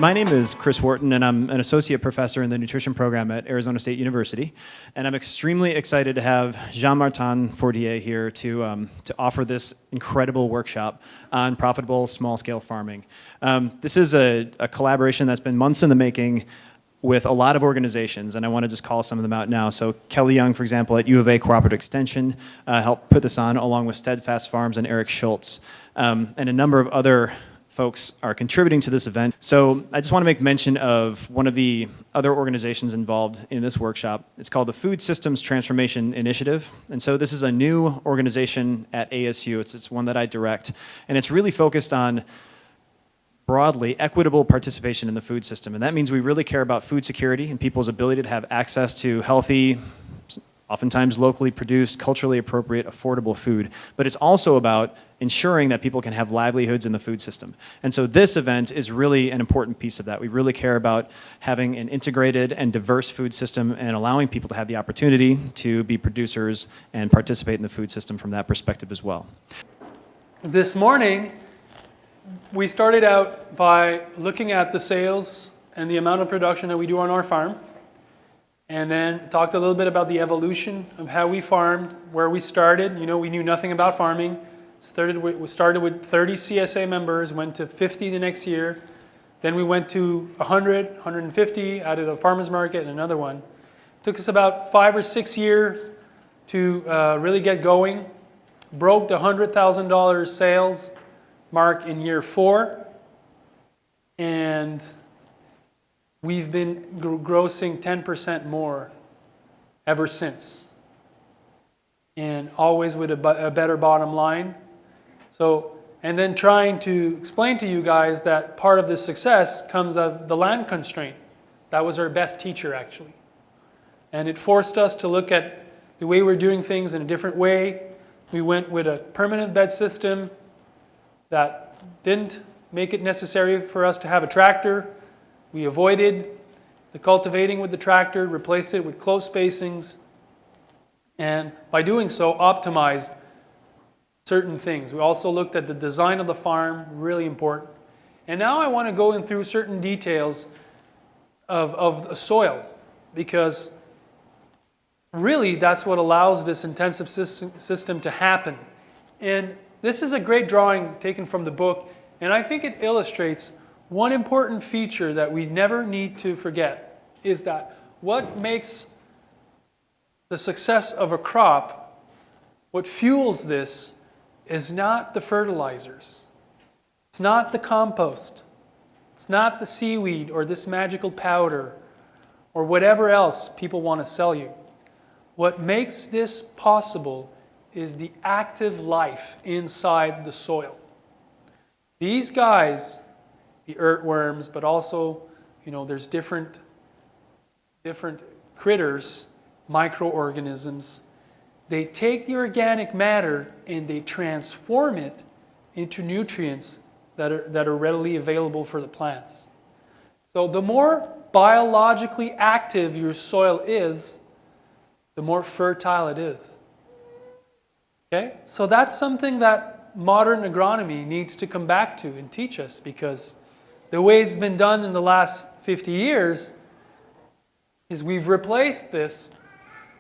My name is Chris Wharton, and I'm an associate professor in the nutrition program at Arizona State University. And I'm extremely excited to have Jean-Martin Fortier here to offer this incredible workshop on profitable small-scale farming. This is a collaboration that's been months in the making with a lot of organizations, and I want to just call some of them out now. So Kelly Young, for example, at U of A Cooperative Extension, helped put this on, along with Steadfast Farms and Eric Schultz. And a number of other folks are contributing to this event. So I just want to make mention of one of the other organizations involved in this workshop. It's called the Food Systems Transformation Initiative. And so this is a new organization at ASU. It's one that I direct. And it's really focused on broadly equitable participation in the food system. And that means we really care about food security and people's ability to have access to healthy, oftentimes locally produced, culturally appropriate, affordable food. But it's also about ensuring that people can have livelihoods in the food system. And so this event is really an important piece of that. We really care about having an integrated and diverse food system and allowing people to have the opportunity to be producers and participate in the food system from that perspective as well. This morning, we started out by looking at the sales and the amount of production that we do on our farm, and then talked a little bit about the evolution of how we farmed, where we started. You know, we knew nothing about farming. We started with 30 CSA members, went to 50 the next year. Then we went to 100, 150, added a farmer's market and another one. Took us about 5 or 6 years to really get going. Broke the $100,000 sales mark in year 4. And we've been grossing 10% more ever since. And always with a better bottom line. So, and then trying to explain to you guys that part of this success comes of the land constraint. That was our best teacher, actually. And it forced us to look at the way we're doing things in a different way. We went with a permanent bed system that didn't make it necessary for us to have a tractor. We avoided the cultivating with the tractor, replaced it with close spacings, and by doing so, optimized certain things. We also looked at the design of the farm, really important. And now I want to go in through certain details of the soil, because really that's what allows this intensive system to happen. And this is a great drawing taken from the book, and I think it illustrates one important feature that we never need to forget, is that what makes the success of a crop, what fuels this, is not the fertilizers. It's not the compost. It's not the seaweed or this magical powder or whatever else people want to sell you. What makes this possible is the active life inside the soil. These guys, the earthworms, but also, you know, there's different critters, microorganisms. They take the organic matter and they transform it into nutrients that are readily available for the plants. So the more biologically active your soil is, the more fertile it is. Okay? So that's something that modern agronomy needs to come back to and teach us, because the way it's been done in the last 50 years is we've replaced this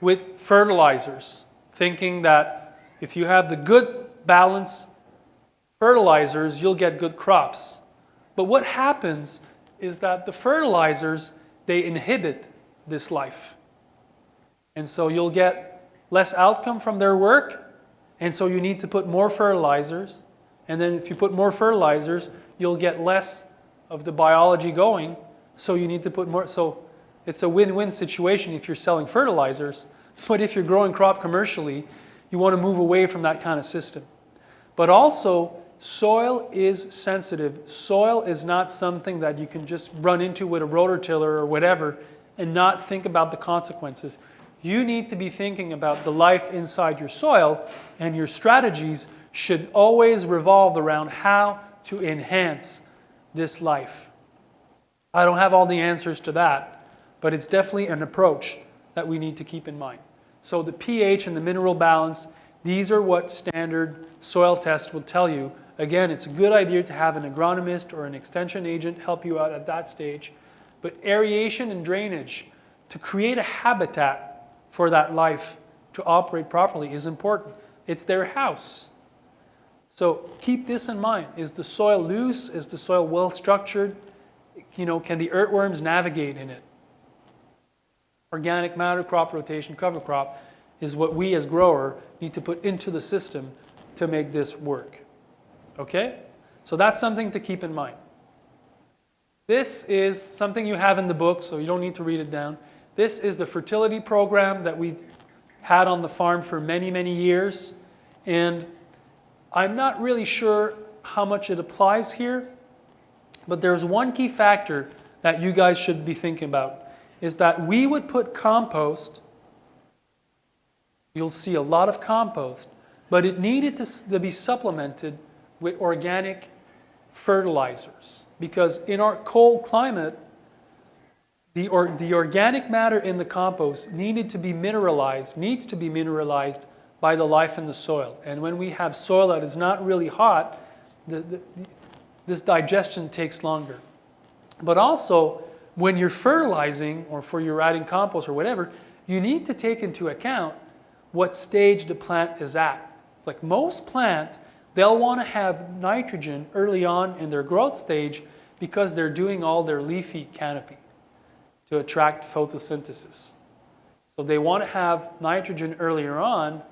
with fertilizers, thinking that if you have the good balanced fertilizers, you'll get good crops. But what happens is that the fertilizers, they inhibit this life. And so you'll get less outcome from their work, and so you need to put more fertilizers. And then if you put more fertilizers, you'll get less of the biology going, so you need to put more. So it's a win-win situation if you're selling fertilizers, but if you're growing crop commercially, you want to move away from that kind of system. But also, soil is sensitive. Soil is not something that you can just run into with a rototiller or whatever and not think about the consequences. You need to be thinking about the life inside your soil, and your strategies should always revolve around how to enhance this life. I don't have all the answers to that, but it's definitely an approach that we need to keep in mind. So the pH and the mineral balance, these are what standard soil tests will tell you Again, it's a good idea to have an agronomist or an extension agent help you out at that stage. But aeration and drainage to create a habitat for that life to operate properly is important. It's their house. So keep this in mind. Is the soil loose? Is the soil well structured? Can the earthworms navigate in it? Organic matter, crop rotation, cover crop is what we as grower need to put into the system to make this work. Okay? So that's something to keep in mind. This is something you have in the book, so you don't need to read it down. This is the fertility program that we've had on the farm for many, many years. And I'm not really sure how much it applies here, but there's one key factor that you guys should be thinking about, is that we would put compost, you'll see a lot of compost, but it needed to be supplemented with organic fertilizers. Because in our cold climate, the organic matter in the compost needs to be mineralized by the life in the soil. And when we have soil that is not really hot, this digestion takes longer. But also, when you're fertilizing or you're adding compost or whatever, you need to take into account what stage the plant is at. Like most plants, they'll want to have nitrogen early on in their growth stage because they're doing all their leafy canopy to attract photosynthesis. So they want to have nitrogen earlier on,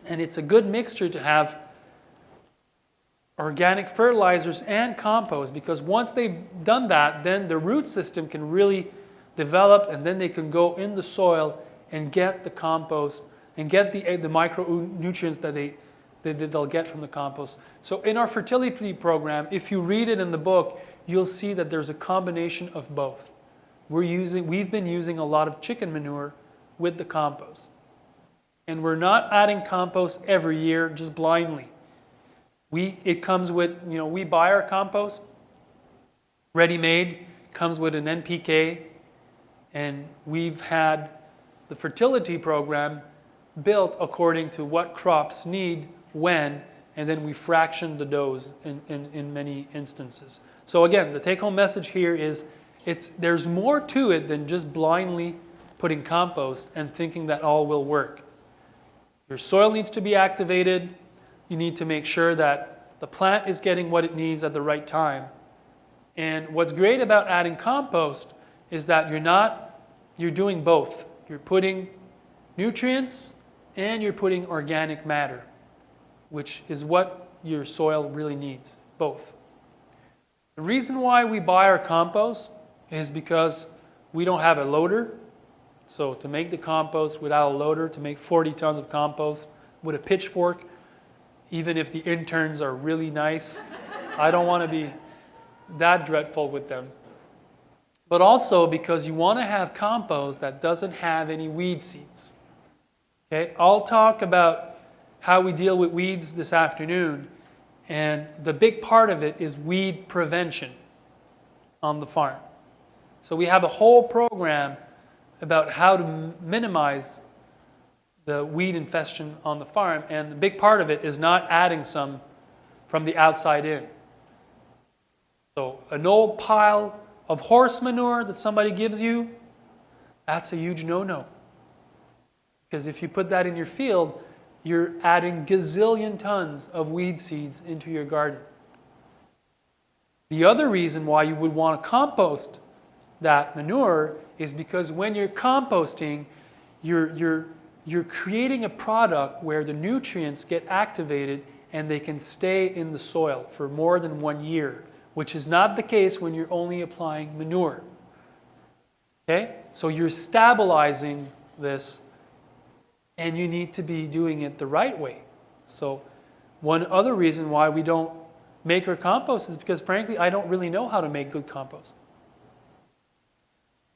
and it's a good mixture to have organic fertilizers and compost, because once they've done that, then the root system can really develop, and then they can go in the soil and get the compost and get the micronutrients that they'll get from the compost. So in our fertility program, if you read it in the book, you'll see that there's a combination of both. We've been using a lot of chicken manure with the compost. And we're not adding compost every year just blindly. It comes with, we buy our compost ready-made, comes with an NPK, and we've had the fertility program built according to what crops need when, and then we fraction the dose in many instances. So again, the take-home message here is there's more to it than just blindly putting compost and thinking that all will work. Your soil needs to be activated. You need to make sure that the plant is getting what it needs at the right time. And what's great about adding compost is that you're doing both. You're putting nutrients and you're putting organic matter, which is what your soil really needs, both. The reason why we buy our compost is because we don't have a loader. So to make the compost without a loader, to make 40 tons of compost with a pitchfork, even if the interns are really nice, I don't want to be that dreadful with them. But also because you want to have compost that doesn't have any weed seeds. Okay, I'll talk about how we deal with weeds this afternoon, and the big part of it is weed prevention on the farm. So we have a whole program about how to minimize the weed infestation on the farm, and the big part of it is not adding some from the outside in. So an old pile of horse manure that somebody gives you, that's a huge no-no. Because if you put that in your field, you're adding gazillion tons of weed seeds into your garden. The other reason why you would want to compost that manure is because when you're composting, you're creating a product where the nutrients get activated and they can stay in the soil for more than 1 year, which is not the case when you're only applying manure. Okay? So you're stabilizing this, and you need to be doing it the right way. So one other reason why we don't make our compost is because, frankly, I don't really know how to make good compost.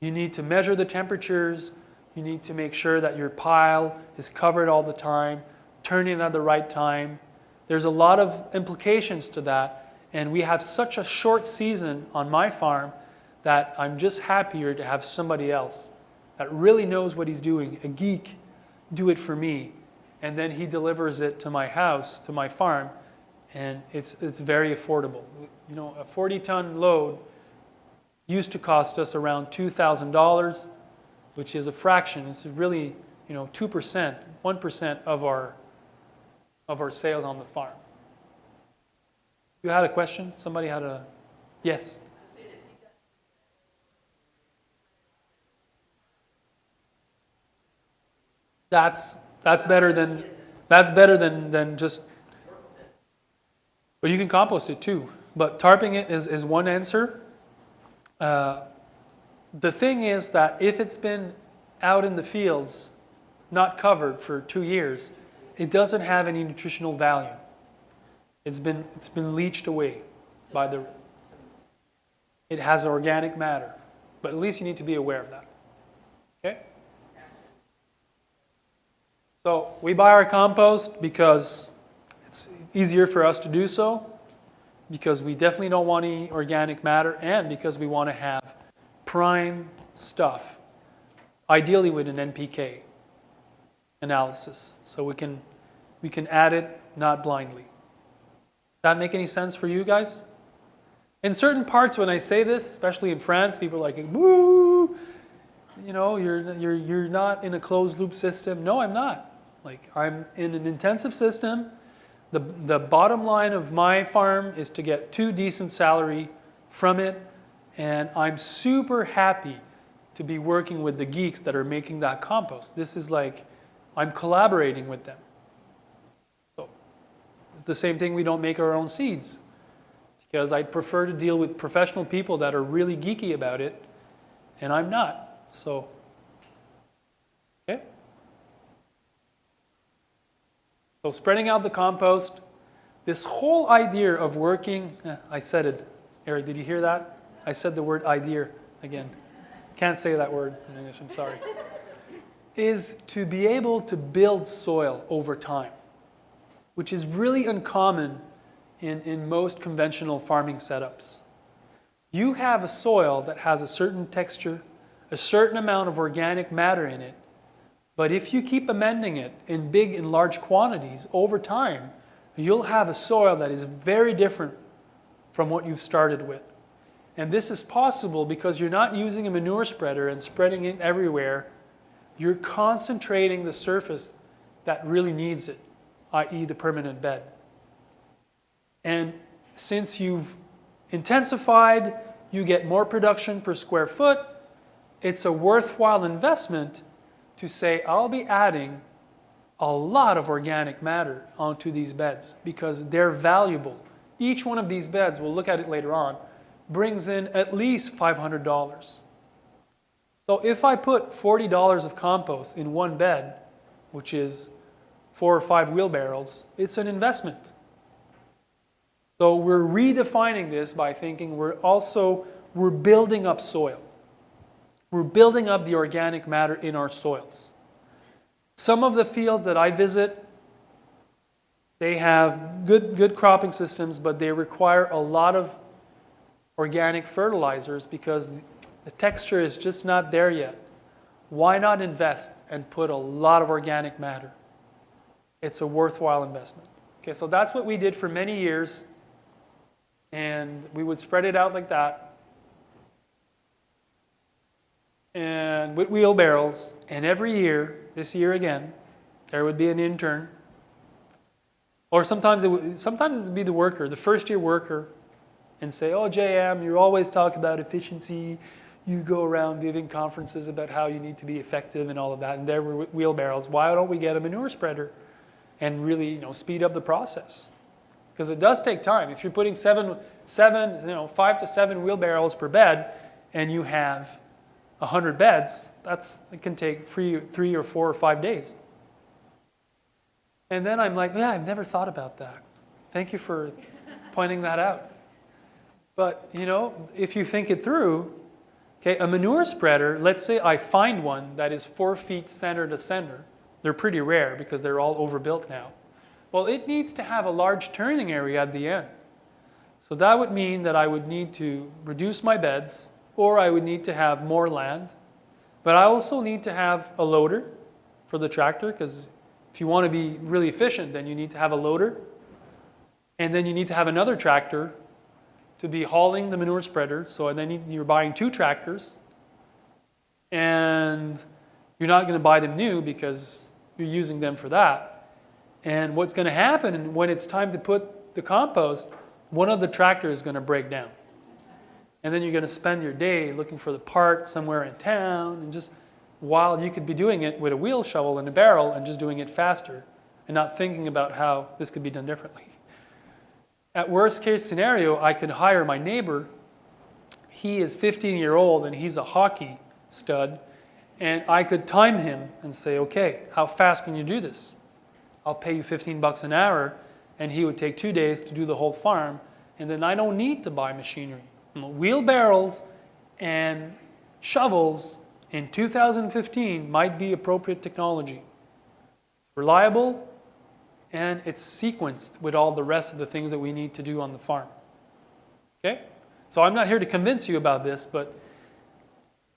You need to measure the temperatures. You need to make sure that your pile is covered all the time, turning at the right time. There's a lot of implications to that, and we have such a short season on my farm that I'm just happier to have somebody else that really knows what he's doing, a geek, do it for me, and then he delivers it to my house, to my farm, and it's very affordable. You know, a 40-ton load used to cost us around $2,000, which is a fraction. It's really, you know, 2%, 1% of our sales on the farm. You had a question? Somebody had a, yes? That's better than just, but you can compost it too. But tarping it is one answer. The thing is that if it's been out in the fields, not covered for 2 years, it doesn't have any nutritional value. It's been leached away by the. It has organic matter, but at least you need to be aware of that. Okay. So we buy our compost because it's easier for us to do so, because we definitely don't want any organic matter, and because we want to have prime stuff, ideally with an NPK analysis, so we can add it not blindly. Does that make any sense for you guys? In certain parts, when I say this, especially in France, people are like, "Woo! You know, you're not in a closed loop system." No, I'm not. Like, I'm in an intensive system. The bottom line of my farm is to get 2 decent salary from it, and I'm super happy to be working with the geeks that are making that compost. This is like, I'm collaborating with them. So it's the same thing, we don't make our own seeds, because I'd prefer to deal with professional people that are really geeky about it, and I'm not. So, okay. So spreading out the compost, this whole idea of working, I said it. Eric, did you hear that? I said the word idea again. Can't say that word in English, I'm sorry. Is to be able to build soil over time, which is really uncommon in most conventional farming setups. You have a soil that has a certain texture, a certain amount of organic matter in it, but if you keep amending it in big and large quantities over time, you'll have a soil that is very different from what you've started with. And this is possible because you're not using a manure spreader and spreading it everywhere. You're concentrating the surface that really needs it, i.e. the permanent bed. And since you've intensified, you get more production per square foot, it's a worthwhile investment to say, I'll be adding a lot of organic matter onto these beds because they're valuable. Each one of these beds, we'll look at it later on, brings in at least $500. So if I put $40 of compost in one bed, which is 4 or 5 wheelbarrows, it's an investment. So we're redefining this by thinking we're building up soil. We're building up the organic matter in our soils. Some of the fields that I visit, they have good cropping systems, but they require a lot of organic fertilizers because the texture is just not there yet. Why not invest and put a lot of organic matter? It's a worthwhile investment. Okay, so that's what we did for many years, and we would spread it out like that. And with wheelbarrows, and every year, this year again, there would be an intern, or sometimes it would be the worker, the first year worker, and say, "Oh, JM, you always talk about efficiency. You go around giving conferences about how you need to be effective and all of that, and there were wheelbarrows. Why don't we get a manure spreader and really, speed up the process?" Because it does take time. If you're putting 5 to 7 wheelbarrows per bed, and you have 100 beds, it can take 3 or 4 or 5 days. And then I'm like, yeah, I've never thought about that. Thank you for pointing that out. But, if you think it through, okay, a manure spreader, let's say I find one that is 4 feet center to center. They're pretty rare because they're all overbuilt now. Well, it needs to have a large turning area at the end. So that would mean that I would need to reduce my beds, or I would need to have more land. But I also need to have a loader for the tractor, because if you want to be really efficient, then you need to have a loader. And then you need to have another tractor to be hauling the manure spreader. So then you're buying 2 tractors. And you're not going to buy them new because you're using them for that. And what's going to happen when it's time to put the compost, one of the tractors is going to break down. And then you're going to spend your day looking for the part somewhere in town, and just while you could be doing it with a wheel shovel and a barrel and just doing it faster and not thinking about how this could be done differently. At worst case scenario, I could hire my neighbor. He is 15-year-old and he's a hockey stud, and I could time him and say, okay, how fast can you do this? I'll pay you $15 an hour, and he would take 2 days to do the whole farm, and then I don't need to buy machinery. Wheelbarrows and shovels in 2015 might be appropriate technology. Reliable, and it's sequenced with all the rest of the things that we need to do on the farm. Okay? So I'm not here to convince you about this, but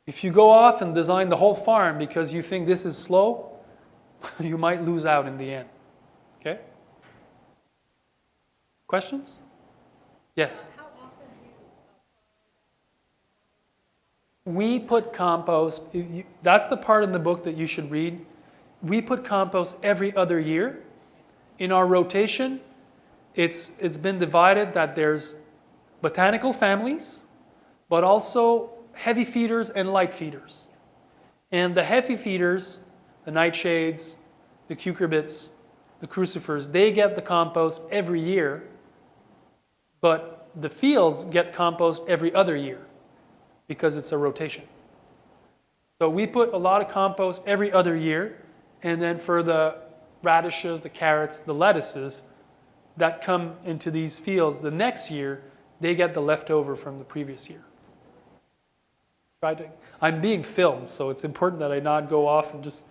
if you go off and design the whole farm because you think this is slow, you might lose out in the end. Okay? Questions? Yes? How often do you We put compost, that's the part in the book that you should read. We put compost every other year. In our rotation, it's been divided that there's botanical families, but also heavy feeders and light feeders. And the heavy feeders, the nightshades, the cucurbits, the crucifers, they get the compost every year, but the fields get compost every other year because it's a rotation. So we put a lot of compost every other year, and then for the radishes, the carrots, the lettuces that come into these fields the next year, they get the leftover from the previous year. I'm being filmed, so it's important that I not go off and just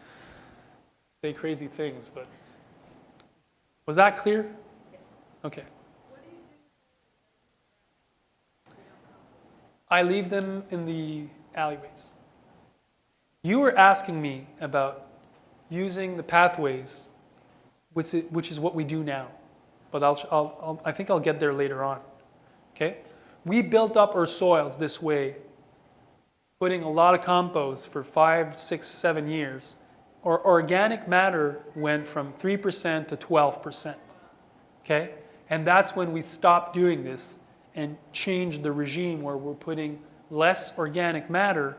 say crazy things, but was that clear? Okay. I leave them in the alleyways. You were asking me about using the pathways, which is what we do now, but I think I'll get there later on. Okay? We built up our soils this way, putting a lot of compost for 5, 6, 7 years. Our organic matter went from 3% to 12%. Okay? And that's when we stopped doing this and changed the regime where we're putting less organic matter.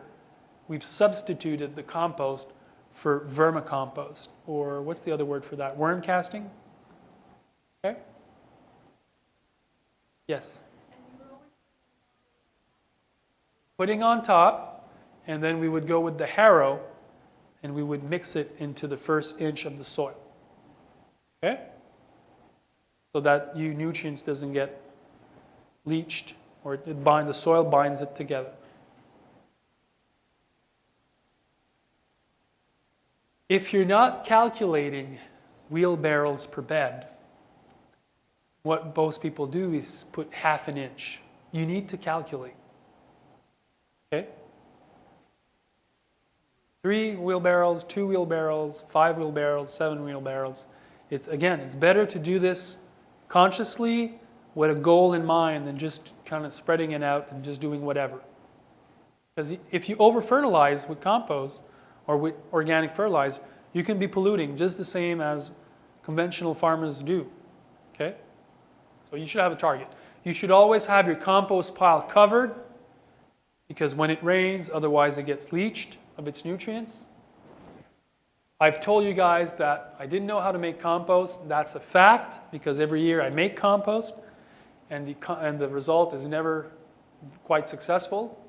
We've substituted the compost for vermicompost, or what's the other word for that? Worm casting? Okay? Yes? Putting on top, and then we would go with the harrow and we would mix it into the first inch of the soil. Okay? So that nutrients doesn't get leached, or the soil binds it together. If you're not calculating wheelbarrows per bed, what most people do is put half an inch. You need to calculate. Okay? 3 wheelbarrows, 2 wheelbarrows, 5 wheelbarrows, 7 wheelbarrows. It's better to do this consciously with a goal in mind than just kind of spreading it out and just doing whatever. Because if you over-fertilize with compost or with organic fertilizer, you can be polluting just the same as conventional farmers do. Okay? So you should have a target. You should always have your compost pile covered, because when it rains, otherwise it gets leached of its nutrients. I've told you guys that I didn't know how to make compost. That's a fact, because every year I make compost, and the result is never quite successful.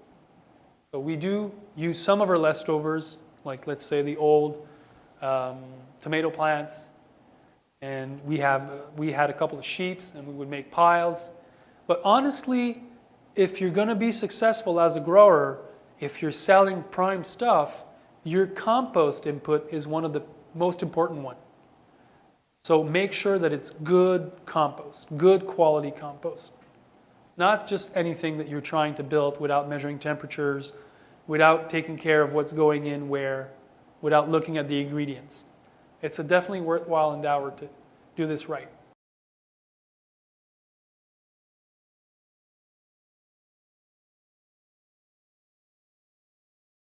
So we do use some of our leftovers, like let's say the old tomato plants, and we had a couple of sheep, and we would make piles. But honestly, if you're going to be successful as a grower, if you're selling prime stuff, your compost input is one of the most important ones. So make sure that it's good compost, good quality compost. Not just anything that you're trying to build without measuring temperatures, without taking care of what's going in where, without looking at the ingredients. It's a definitely worthwhile endeavor to do this right.